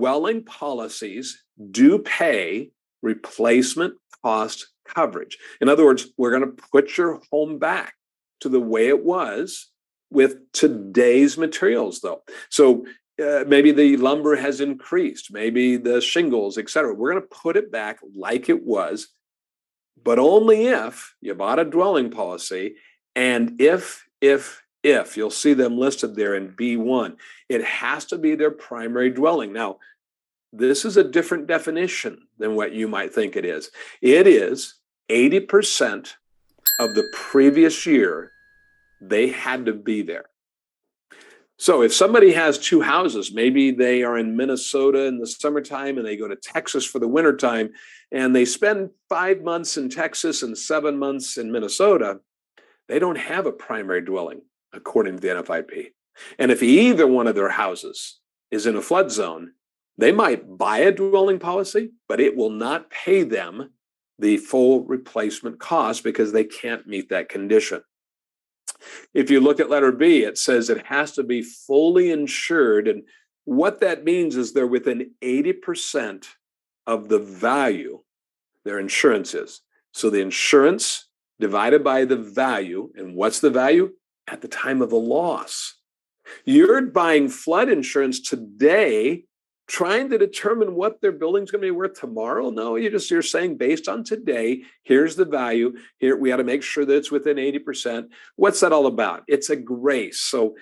dwelling policies do pay replacement cost coverage. In other words, we're going to put your home back to the way it was with today's materials, though. So maybe the lumber has increased, maybe the shingles, et cetera. We're going to put it back like it was, but only if you bought a dwelling policy, and if you'll see them listed there in B1, it has to be their primary dwelling. Now, this is a different definition than what you might think it is. It is 80% of the previous year they had to be there. So if somebody has two houses, maybe they are in Minnesota in the summertime and they go to Texas for the wintertime, and they spend 5 months in Texas and 7 months in Minnesota, they don't have a primary dwelling according to the NFIP. And if either one of their houses is in a flood zone, they might buy a dwelling policy, but it will not pay them the full replacement cost because they can't meet that condition. If you look at letter B, it says it has to be fully insured. And what that means is they're within 80% of the value their insurance is. So the insurance divided by the value. And what's the value? At the time of the loss. You're buying flood insurance today, trying to determine what their building's going to be worth tomorrow. No, you're saying based on today, here's the value. Here, we got to make sure that it's within 80%. What's that all about? It's a grace. So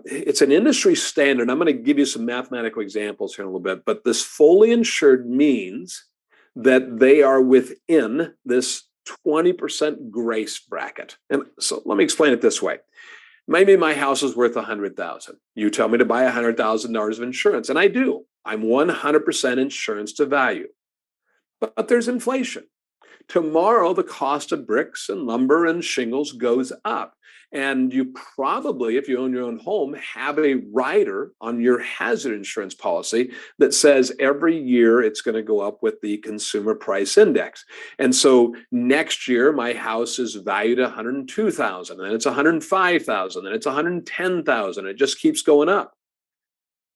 it's an industry standard. I'm going to give you some mathematical examples here in a little bit, but this fully insured means that they are within this 20% grace bracket. And so let me explain it this way. Maybe my house is worth $100,000. You tell me to buy $100,000 of insurance, and I do. I'm 100% insurance to value. But there's inflation. Tomorrow, the cost of bricks and lumber and shingles goes up. And you probably, if you own your own home, have a rider on your hazard insurance policy that says every year it's going to go up with the consumer price index. And so next year, my house is valued at $102,000, and then it's $105,000, then it's $110,000. It just keeps going up.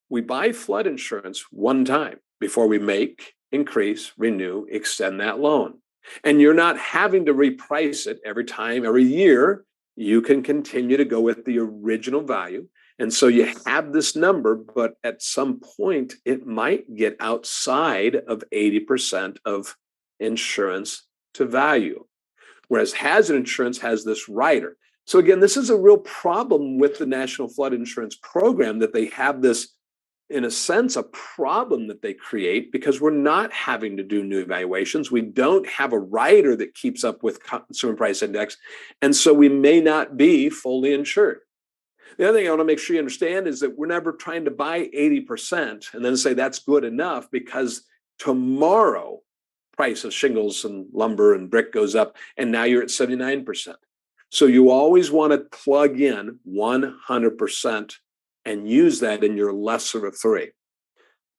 We buy flood insurance one time before we make, increase, renew, extend that loan. And you're not having to reprice it every time, every year. You can continue to go with the original value. And so you have this number, but at some point, it might get outside of 80% of insurance to value. Whereas hazard insurance has this rider. So again, this is a real problem with the National Flood Insurance Program, that they have this, in a sense, a problem that they create because we're not having to do new evaluations. We don't have a rider that keeps up with consumer price index. And so we may not be fully insured. The other thing I want to make sure you understand is that we're never trying to buy 80% and then say that's good enough because tomorrow price of shingles and lumber and brick goes up and now you're at 79%. So you always want to plug in 100% and use that in your lesser of three.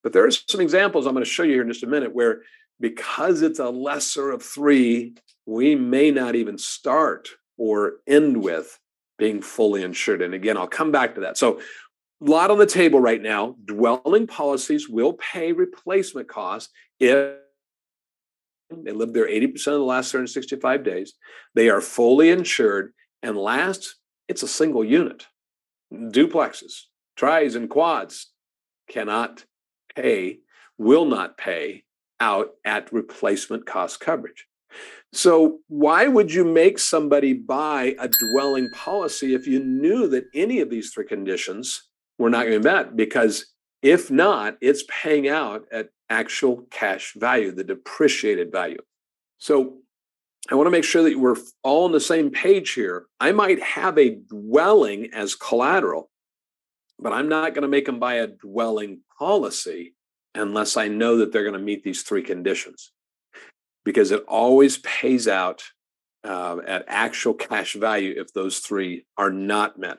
But there are some examples I'm going to show you here in just a minute where, because it's a lesser of three, we may not even start or end with being fully insured. And again, I'll come back to that. So a lot on the table right now. Dwelling policies will pay replacement costs if they live there 80% of the last 365 days. They are fully insured. And last, it's a single unit. Duplexes, tris and quads cannot pay, will not pay out at replacement cost coverage. So why would you make somebody buy a dwelling policy if you knew that any of these three conditions were not going to be met? Because if not, it's paying out at actual cash value, the depreciated value. So I want to make sure that we're all on the same page here. I might have a dwelling as collateral, but I'm not going to make them buy a dwelling policy unless I know that they're going to meet these three conditions, because it always pays out at actual cash value if those three are not met.